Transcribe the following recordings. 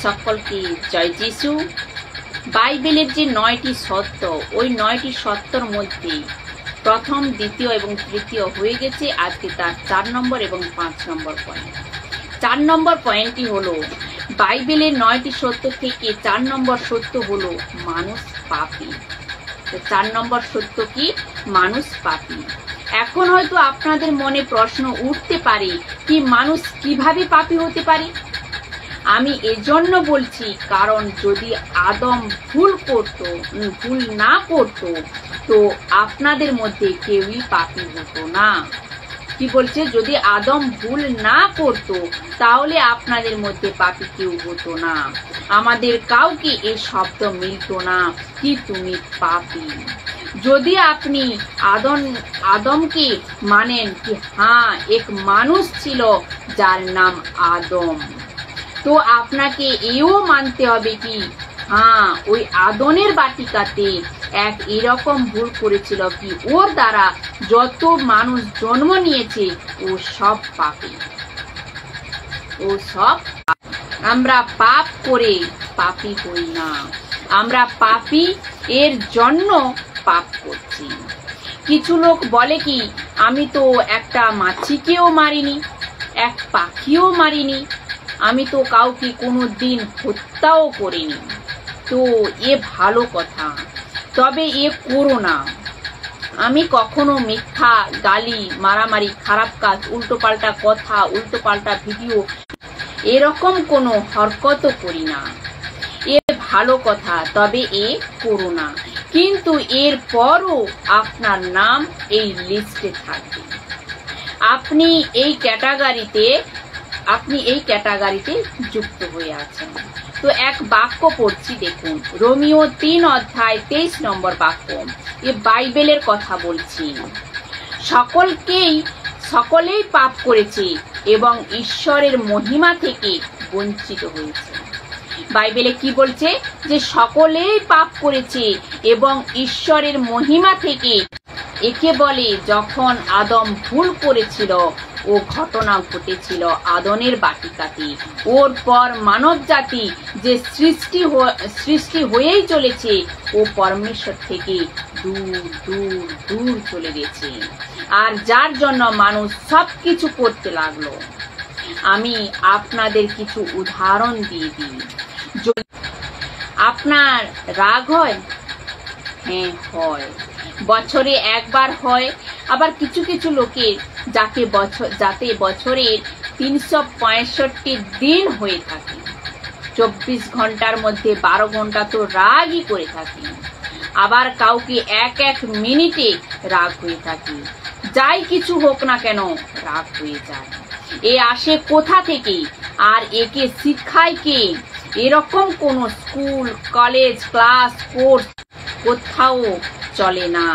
সকলকে জয় যিশু। বাইবেলের যে 9টি সত্য, ওই 9টি সত্যর মধ্যে প্রথম, দ্বিতীয় এবং তৃতীয় হয়ে গেছে। আজকে তার 4 নম্বর এবং 5 নম্বর পয়েন্ট। 4 নম্বর পয়েন্টটি হলো, বাইবেলের 9টি সত্য থেকে 4 নম্বর সত্য হলো মানুষ পাপী। তো 4 নম্বর সত্য কি? মানুষ পাপী। এখন হয়তো আপনাদের মনে প্রশ্ন উঠতে পারে, কি মানুষ কিভাবে পাপী হতে পারে? আমি এজন্য বলছি, কারণ যদি আদম ভুল না করত, তো আপনাদের মধ্যে কেউই পাপী হতো না। কি বলছে? যদি আদম ভুল না করত, তাহলে আপনাদের মধ্যে পাপী কেউ হতো না। আমাদের কাউকে এই শব্দ মিলত না কি তুমি পাপী। যদি আপনি আদমকে মানেন কি হ্যাঁ এক মানুষ ছিল যার নাম আদম, তো আপনাকে এও মানতে হবে কি হ্যাঁ ওই আদমের বাটিকাতে এক এরকম ভুল করেছিল কি ওর দ্বারা যত মানুষ জন্ম নিয়েছে ও সব পাপী। আমরা পাপ করে পাপী হই না, আমরা পাপী এর জন্য পাপ করছি। কিছু লোক বলে কি আমি তো একটা মাছিকেও মারিনি, এক পাখিও মারিনি, আমি তো কাউকে কোনো দিন হত্যাও করিনি। তো এ ভালো কথা, তবে এ করো না। আমি কখনো মিথ্যা, গালি, মারামারি, খারাপ কাজ, উল্টোপাল্টা কথা, উল্টোপাল্টা ভিডিও এরকম কোনো হরকতও করি না। এ ভালো কথা, তবে এ করো না। কিন্তু এর পরও আপনার নাম এই লিস্টে থাকবে। আপনি এই ক্যাটাগরিতে যুক্ত হয়ে আছেন। তো এক বাক্য পড়ছি, দেখুন, রোমিও 3 অধ্যায় 23 নম্বর বাক্য। এ বাইবেলের কথা বলছি। সকলেই পাপ করেছে এবং ঈশ্বরের মহিমা থেকে বঞ্চিত হয়েছে। বাইবেলে কি বলছে? যে সকলেই পাপ করেছে এবং ঈশ্বরের মহিমা থেকে। একে বলে যখন আদম ভুল করেছিল, ও ঘটনা ঘটেছিল আদমের বাটিকাতে। ওর পর মানব জাতি যে সৃষ্টি হয়েই চলেছে, ও পরমেশ্বর থেকে দূর চলে গেছে। আর যার জন্য মানুষ সবকিছু করতে লাগলো। আমি আপনাদের কিছু উদাহরণ দিয়ে দিই। আপনার রাগ হয়? হ্যাঁ হয়, বছরে একবার হয়। আবার কিছু কিছু লোকের যাতে বছরের 365 দিন হয়ে থাকে, 24 ঘন্টার মধ্যে 12 ঘন্টা তো রাগই করে থাকি। আবার কাউকে এক মিনিটে রাগ হয়ে থাকে। যাই কিছু হোক না কেন রাগ হয়ে যায়। এ আসে কোথা থেকে আর একে শিক্ষায় কে? এরকম কোন স্কুল, কলেজ, ক্লাস, কোর্স কোথাও চলে না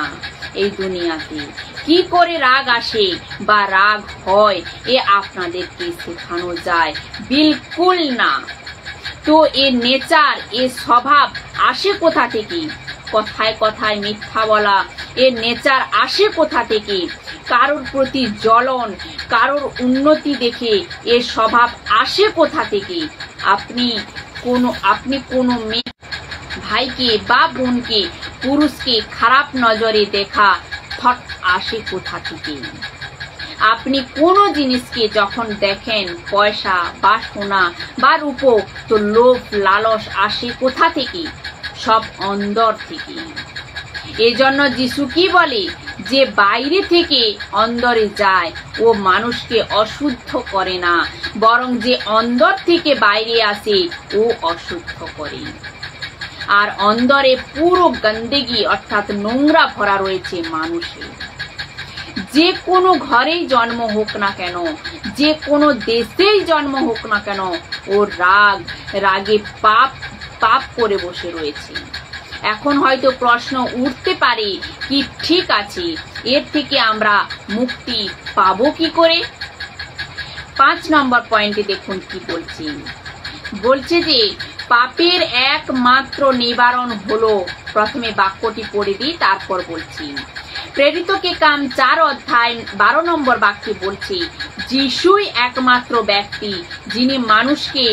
এই দুনিয়াতে। কি করে রাগ আসে বা রাগ হয় এ আপনাদেরকে শেখানো যায়? বিলকুল না। তো এর নেচার, এর স্বভাব আসে কোথা থেকে? কথায় কথায় মিথ্যা বলা, এর নেচার আসে কোথা থেকে? কারোর প্রতি জ্বলন, কারোর উন্নতি দেখে এর স্বভাব আসে কোথা থেকে? আপনি কোনো মেয়ে, ভাইকে বা বোনকে, পুরুষকে খারাপ নজরে দেখা থট আসে কোথা থেকে? আপনি কোনো জিনিসকে যখন দেখেন, পয়সা বা সোনা বা রূপো, তো লোভ লালস আসে কোথা থেকে? সব অন্দর থেকে। এজন্য যিশু কি বলে? যে বাইরে থেকে অন্দরে যায় ও মানুষকে অশুদ্ধ করে না, বরং যে অন্দর থেকে বাইরে আসে ও অশুদ্ধ করে। আর অন্দরে পুরো গন্দেগি অর্থাৎ নোংরা ভরা রয়েছে মানুষের। যে কোনো ঘরেই জন্ম হোক না কেন, যে কোনো দেশেই জন্ম হোক না কেন, ও রাগে পাপ করে বসে রয়েছে। এখন হয়তো প্রশ্ন উঠতে পারে কি ঠিক আছে, এর থেকে আমরা মুক্তি পাবো কি করে? 5 নম্বর পয়েন্টে দেখুন কি বলছে যে পাপের একমাত্র নিবারণ হলো, প্রথমে বাক্যটি পড়ে দিই তারপর বলছি। প্রেরিত কে কাম 4 অধ্যায় 12 নম্বর বাক্যে বলছে, যিশুই একমাত্র ব্যক্তি যিনি মানুষকে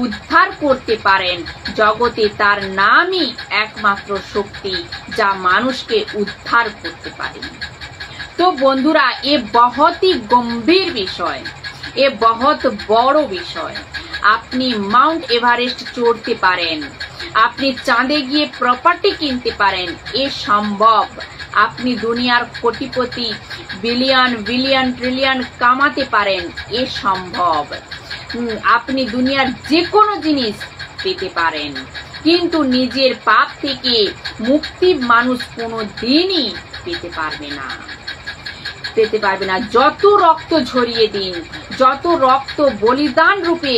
উদ্ধার করতে পারেন। জগতে তার নামই একমাত্র শক্তি যা মানুষকে উদ্ধার করতে পারে। তো বন্ধুরা, এ बहुत ही গম্ভীর বিষয়, এ बहुत বড় বিষয়। আপনি মাউন্ট এভারেস্ট চড়তে পারেন, আপনি চাঁদে গিয়ে প্রপার্টি কিনতে পারেন, এ সম্ভব। আপনি দুনিয়ার কোটিপতি বিলিয়ন বিলিয়ন ট্রিলিয়ন কামাতে পারেন, এ সম্ভব। আপনি দুনিয়ার যে কোনো জিনিস পেতে পারেন, কিন্তু নিজের পাপ থেকে মুক্তি মানুষ কোনো দিনই পেতে পারবে না, পেতে পারবে না। যত রক্ত ঝরিয়ে দিন, যত রক্ত বলিদান রূপে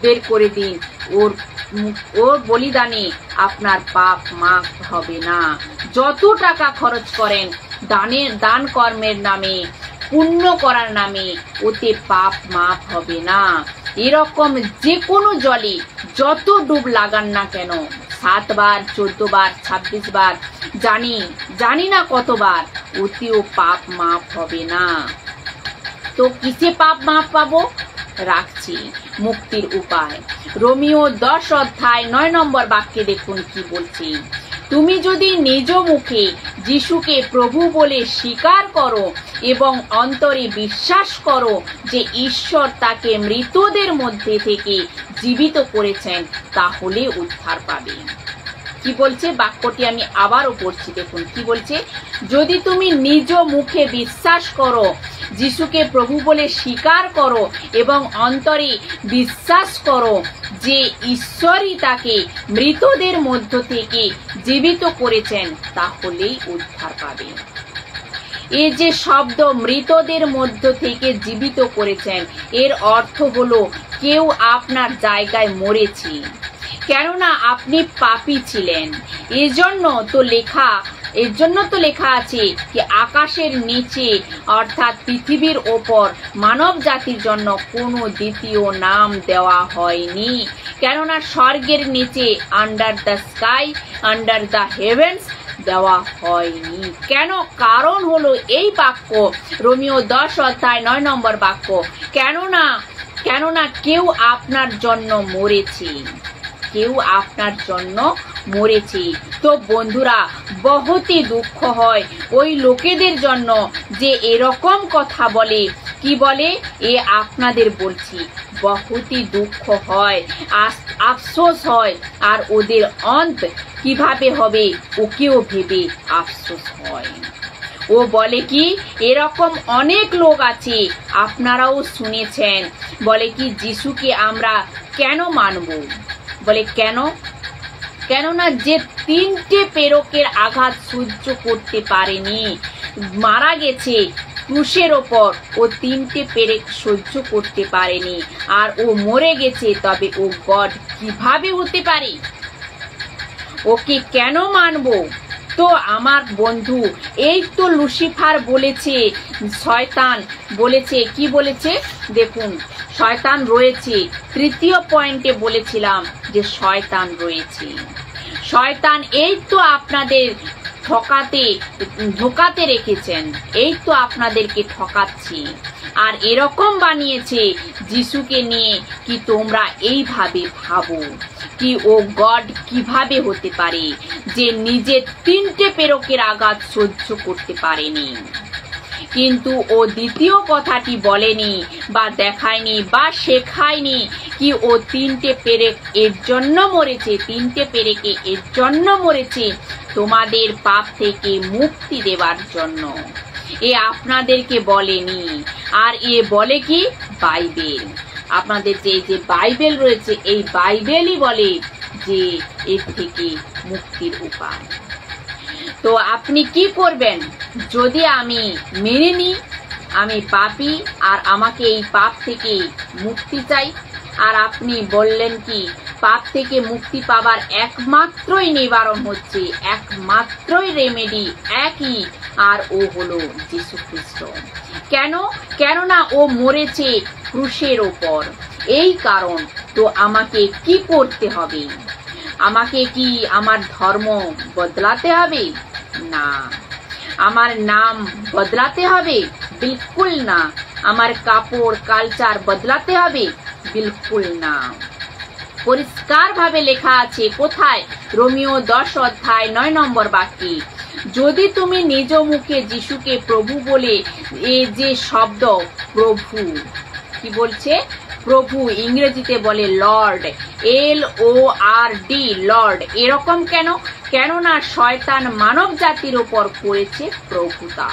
বের করে দিন, ওর বলিদানে আপনার পাপ মাফ হবে না। যত টাকা খরচ করেন দান কর্মের নামে, পুণ্য করার নামে, ওতে পাপ মাফ হবে না। এরকম যে কোনো জলে যত ডুব লাগান না কেন, 7 বার 14 বার 26 বার, জানি না কতবার, ওতেও পাপ মাফ হবে না। তো কিসে পাপ মাফ পাবো? রাখছি মুক্তির উপায়। রোমিও 10 অধ্যায় 9 নম্বর বাক্যে দেখুন কি বলছি, তুমি যদি নিজ মুখে যিশুকে প্রভু বলে স্বীকার করো এবং অন্তরে বিশ্বাস করো যে ঈশ্বর তাকে মৃতদের মধ্যে থেকে জীবিত করেছেন, তাহলে উদ্ধার পাবে। কি বলছে বাক্যটি আমি আবারও পড়ছি, দেখুন কি বলছে, যদি তুমি নিজ মুখে বিশ্বাস করো, যিশুকে প্রভু বলে স্বীকার করো এবং অন্তরে বিশ্বাস করো যে ঈশ্বরই তাকে মৃতদের মধ্য থেকে জীবিত করেছেন, তাহলেই উদ্ধার পাবে। এই যে শব্দ মৃতদের মধ্য থেকে জীবিত করেছেন, এর অর্থ হলো কেউ আপনার জায়গায় মরেছে, কেননা আপনি পাপী ছিলেন। এজন্য তো লেখা আছে কি আকাশের নিচে অর্থাৎ পৃথিবীর ওপর মানব জাতির জন্য কোনো দ্বিতীয় নাম দেওয়া হয়নি, কেননা স্বর্গের নিচে under the sky, under the heavens দেওয়া হয়নি। কেন? কারণ হলো এই বাক্য, রোমিও 10 অধ্যায় 9 নম্বর বাক্য, কেননা কেউ আপনার জন্য মরেছে, কেউ আপনার জন্য মরেছে। তো বন্ধুরা, বহুতই দুঃখ হয় ওই লোকেদের জন্য যে এরকম কথা বলে। কি বলে? এ আপনাদের বলছি, বহুতই দুঃখ হয়, আফসোস হয়, আর ওদের অন্ত কিভাবে হবে ওকেও ভেবে আফসোস হয়। ও বলে কি, এরকম অনেক লোক আছে, আপনারাও শুনেছেন, বলে কি যিশুকে আমরা কেন মানব? বলে কেননা যে 3টে পেরেকের আঘাত সহ্য করতে পারেনি, মারা গেছে ক্রুশের ওপর, ও 3টে পেরেক সহ্য করতে পারেনি, আর ও মরে গেছে, তবে ও গড কিভাবে হতে পারে? ওকে কেন মানবো? তো আমার বন্ধু, এই তো লুসিফার বলেছে, শয়তান বলেছে, কি বলেছে দেখুন, শয়তান রয়েছে। 3য় পয়েন্টে বলেছিলাম যে শয়তান রয়েছে। শয়তান এই তো আপনাদের ধোকাতে রেখেছেন, এই তো আপনাদেরকে ঠকাচ্ছি, আর এরকম বানিয়েছে যিশুকে নিয়ে কি তোমরা এইভাবে ভাবো কি ও গড কিভাবে হতে পারে যে নিজে 3টে পেরেকের আঘাত সহ্য করতে পারেনি। কিন্তু ও দ্বিতীয় কথাটি বলেনি বা দেখায়নি বা শেখায়নি কি ও 3টে পেরেক এর জন্য মরেছে, 3টে পেরেকে এর জন্য মরেছে তোমাদের পাপ থেকে মুক্তি দেওয়ার জন্য। এ আপনাদেরকে বলেনি। আর এ বলে কি? বাইবেল। আপনাদের যে বাইবেল রয়েছে, এই বাইবেলই বলে যে এর থেকে মুক্তির উপায়। তো আপনি কি করবেন? যদি আমি মেনে নিই আমি পাপী আর আমাকে এই পাপ থেকে মুক্তি চাই, আর আপনি বললেন কি পাপ থেকে মুক্তি পাবার একমাত্রই নিবারণ হচ্ছে, একমাত্রই রেমেডি একই, আর ও হলো যীশু খ্রিস্ট। কেননা ও মরেছে ক্রুশের ওপর, এই কারণ। তো আমাকে কি করতে হবে? আমাকে কি আমার ধর্ম বদলাতে হবে? না, আমার নাম বদলাতে হবে? বিলকুল না। আমার কাপড় কালচার বদলাতে হবে? বিলকুল না। পরিষ্কার ভাবে লেখা আছে, কোথায়? রোমিও 10 অধ্যায় 9 নম্বর বাক্যে। যদি তুমি নিজ মুখে যিশুকে প্রভু বলে, এ যে শব্দ প্রভু, কি বলছে? প্রভু ইংরেজিতে বলে লর্ড, LORD, লর্ড। এরকম কেন? কেননা শয়তান মানব জাতির ওপর করেছে প্রভুতা।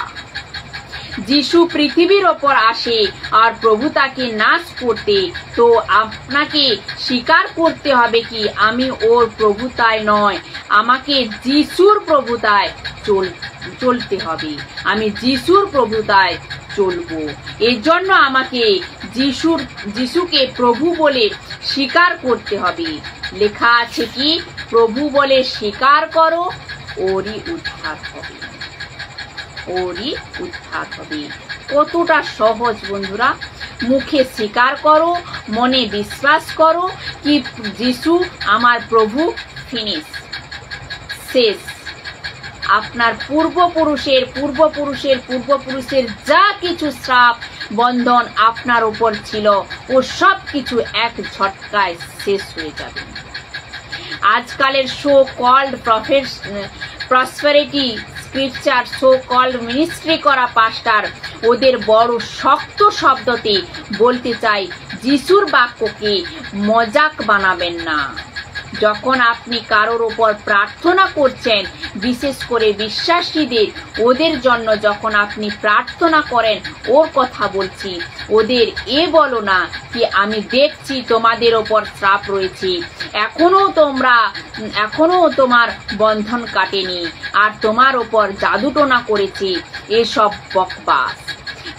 যিশু পৃথিবীর ওপর আসে আর প্রভুতাকে নাশ করতে, তো আপনাকে স্বীকার করতে হবে কি আমি ওর প্রভুতায় নয়, আমাকে যিশুর প্রভুতায় চলতে হবে। আমি যিশুর প্রভুতায় চলবো। এর জন্য আমাকে যিশুকে প্রভু বলে স্বীকার করতে হবে। লেখা আছে কি? প্রভু বলে স্বীকার করো, ওরই উদ্ধার হবে, ওরই উদ্ধার হবে। কতটা সহজ বন্ধুরা! মুখে স্বীকার করো, মনে বিশ্বাস করো কি যিশু আমার প্রভু, ফিনিশ, শেষ। আপনার পূর্বপুরুষের যা কিছু শ্রাপ বন্ধন আপনার উপর ছিল, ও সব কিছু এক ঝটকায় শেষ হয়ে যাবে। আজকালের so called prosperity scripture, so called ministry করা পাস্টার ওদের বড় শক্ত শব্দতে বলতে চাই, যিশুর বাক্যকে মজাক বানাবেন না। যখন আপনি কারোর ওপর প্রার্থনা করছেন, বিশেষ করে বিশ্বাসীদের, ওদের জন্য যখন আপনি প্রার্থনা করেন, ওর কথা বলছি, ওদের এ বলো না কি আমি দেখছি তোমাদের ওপর শ্রাপ রয়েছে, এখনো তোমার বন্ধন কাটেনি, আর তোমার ওপর জাদুটোনা করেছে। এসব বকবাস।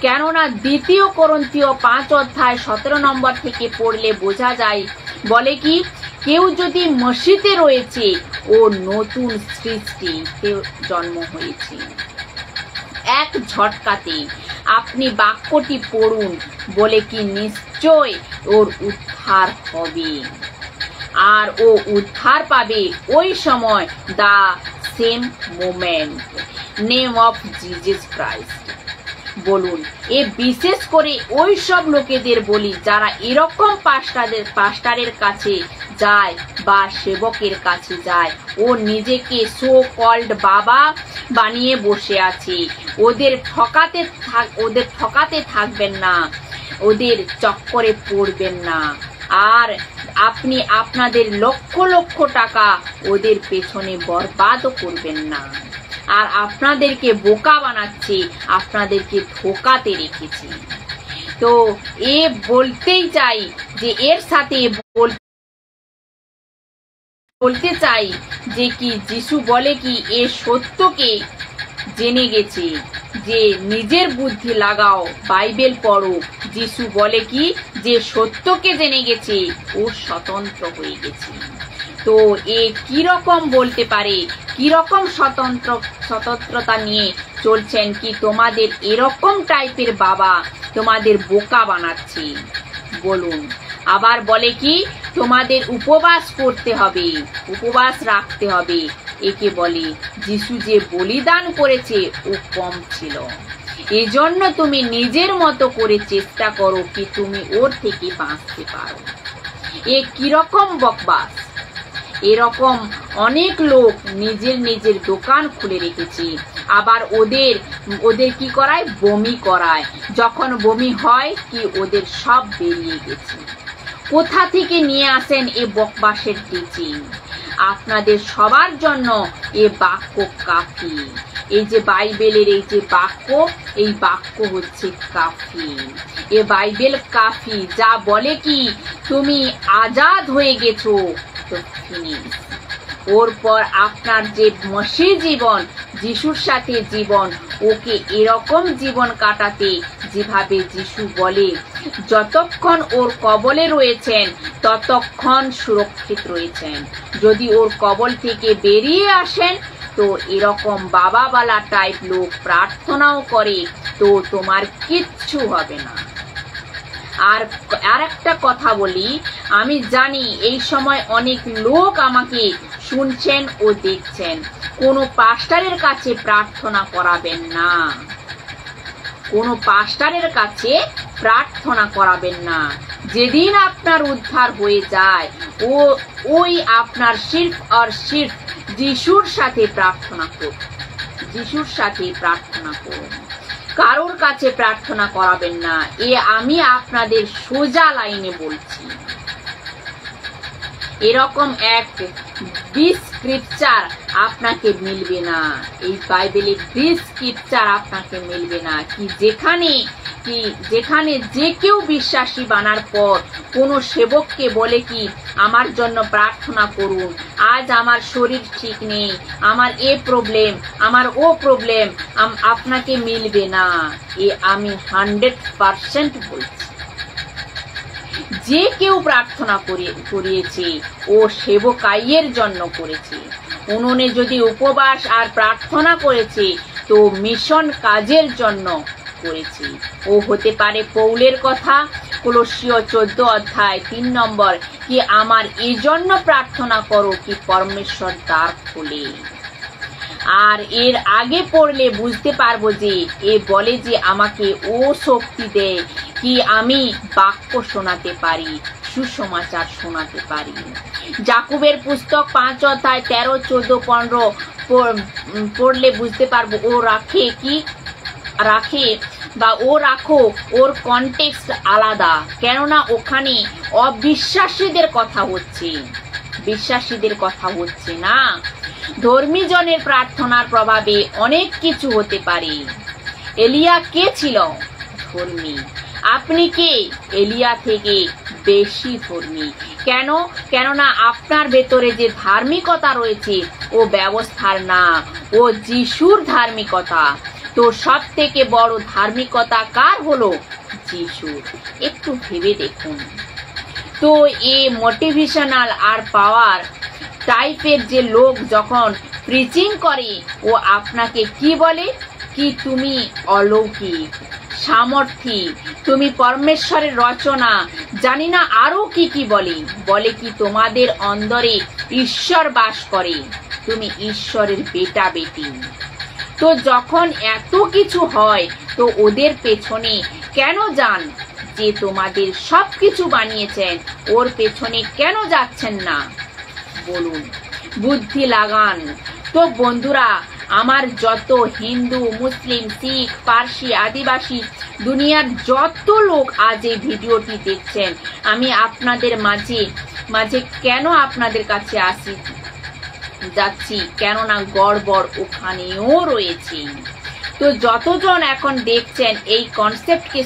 কেননা 2 কোরিন্থীয় 5 অধ্যায় 17 নম্বর থেকে পড়লে বোঝা যায়, বলে কি কেউ যদি মসজিদে রয়েছে, ও নতুন সৃষ্টিতে জন্ম হয়েছে। এক ঝটকাতে আপনি বাক্যটি পড়ুন, বলে কি নিশ্চয় ওর উদ্ধার হবে, আর ও উদ্ধার পাবে ওই সময়, the same moment, name of Jesus Christ. বলুন, এ বিশেষ করে ওই সব লোকেদের বলি যারা এরকম পাস্টারের কাছে যায় বা সেবকের কাছে যায়, ও নিজেকে সো কল্ড বাবা বানিয়ে বসে আছে। ওদের ঠকাতে থাকবেন না, ওদের চক্করে পড়বেন না, আর আপনি আপনাদের লক্ষ লক্ষ টাকা ওদের পেছনে বরবাদও করবেন না। আর আপনাদেরকে বোকা বানাচ্ছে, আপনাদেরকে ধোকাতে রেখেছে। তো এ বলতেই চাই যে এর সাথে বলতে চাই যে কি যিশু বলে কি এ সত্যকে জেনে গেছে, যে নিজের বুদ্ধি লাগাও, বাইবেল পড়ো। যিশু বলে কি যে সত্যকে জেনে গেছে, ও স্বতন্ত্র হয়ে গেছে। তো এ কিরকম বলতে পারে, কিরকম স্বতন্ত্রতা নিয়ে চলছেন কি তোমাদের এরকম টাইপের বাবা তোমাদের বোকা বানাচ্ছে? বলুন। আবার বলে কি তোমাদের উপবাস করতে হবে, উপবাস রাখতে হবে। একে বলে যিশু যে বলিদান করেছে ও কম ছিল, এজন্য তুমি নিজের মতো করে চেষ্টা করো কি তুমি ওর থেকে বাঁচতে পারো। এ কিরকম বকবাস! এরকম অনেক লোক নিজের দোকান খুলে রেখেছে, আবার ওদের কি করায়, বমি করায়। যখন বমি হয় কি ওদের সব বেরিয়ে গেছে। কোথা থেকে নিয়ে আসেন এ বকবাসের টিচিং? আপনাদের সবার জন্য এ বাক্য কাফি। এই যে বাইবেলের এই যে বাক্য, এই বাক্য হচ্ছে কাফি। এ বাইবেল কাফি, যা বলে কি তুমি আজাদ হয়ে গেছো, তো ফিনিশ। ওর পর আপনার যে মসিহ জীবন, যিশুর সাথে জীবন, ওকে এরকম জীবন কাটাতে যেভাবে যিশু বলে, যতক্ষণ ওর কবলে রয়েছেন ততক্ষণ সুরক্ষিত রয়েছেন। যদি ওর কবল থেকে বেরিয়ে আসেন, তো এরকম বাবাওয়ালা টাইপ লোক প্রার্থনাও করে, তো তোমার কিচ্ছু হবে না। আর একটা কথা বলি, আমি জানি এই সময় অনেক লোক আমাকে শুনছেন ও দেখছেন, কোনো পাস্টারের কাছে প্রার্থনা করাবেন না, কোনো পাস্টারের কাছে প্রার্থনা করাবেন না। যেদিন আপনার উদ্ধার হয়ে যায় ওই আপনার সির্ফ আর সির্ফ যিশুর সাথে প্রার্থনা করুন, যিশুর সাথে প্রার্থনা করুন, কারোর কাছে প্রার্থনা করাবেন না। আমি আপনাদের সোজা লাইনে বলছি। এরকম এক স্ক্রিপচার আপনাকে মিলবে না, এই বাইবেলের স্ক্রিপচার আপনাকে মিলবে না যেখানে যে কেউ বিশ্বাসী বানার পর কোনো সেবককে বলে কি আমার জন্য প্রার্থনা করুন, আজ আমার শরীর ঠিক নেই, আমার এ প্রবলেম, আমার ও প্রবলেম, আপনাকে মিলবে না। আমি 100% বলছি। যে কেউ প্রার্থনা করিয়েছে ও সেবকাইয়ের জন্য করেছে। উনুনে যদি উপবাস আর প্রার্থনা করেছে তো মিশন কাজের জন্য করেছে। ও হতে পারে পৌলের কথা, কলসীয় 14 অধ্যায় 3 নম্বর, কি আমার এই জন্য প্রার্থনা করো কি পরমেশ্বর দ্বার খোলে। আর এর আগে পড়লে বুঝতে পারবো যে এ বলে যে আমাকে ও শক্তি দেয় কি আমি বাক্য শোনাতে পারি, সুসমাচার শোনাতে পারি। যাকুবের পুস্তক 5 অধ্যায় 13, 14, 15 পড়লে বুঝতে পারবো ও রাখো ওর কনটেক্সট আলাদা, কেননা ওখানে অবিশ্বাসীদের কথা হচ্ছে, বিশ্বাসীদের কথা হচ্ছে না। ধর্মী জনের প্রার্থনার প্রভাবে অনেক কিছু হতে পারে। এলিয়া কে ছিল? ধর্মী। আপনি কে? এলিয়া থেকে বেশি ধর্মী। কেননা আপনার ভেতরে যে ধার্মিকতা রয়েছে ও ব্যবস্থার না, ও যিশুর ধার্মিকতা। তো সব থেকে বড় ধার্মিকতা কার হলো? যিশুর। একটু ভেবে দেখুন তো। মোটিভেশনাল আর পাওয়ার টাইপের যে লোক যখন প্রিচিং করে ও আপনাকে কি বলে কি তুমি অলৌকিক, সামর্থ্যী, তুমি পরমেশ্বরের রচনা, জানি না আরো কি বলে কি তোমাদের অন্তরে ঈশ্বর বাস করে, তুমি ঈশ্বরের বেটা বেটি। তো যখন এত কিছু হয় তো ওদের পেছনে কেন যান? যে তোমাদের সবকিছু বানিয়েছেন ওর পেছনে কেন যাচ্ছেন না বলুন? বুদ্ধি লাগান। তো বন্ধুরা, আমার যত হিন্দু, মুসলিম, শিখ, পার্সি, আদিবাসী, দুনিয়ার যত লোক আজ এই ভিডিওটি দেখছেন, আমি আপনাদের মাঝে কেন আপনাদের কাছে যাচ্ছি, কেননা গড়বড় ওখানেও রয়েছে। তো যতজন এখন দেখছেন এই কনসেপ্টকে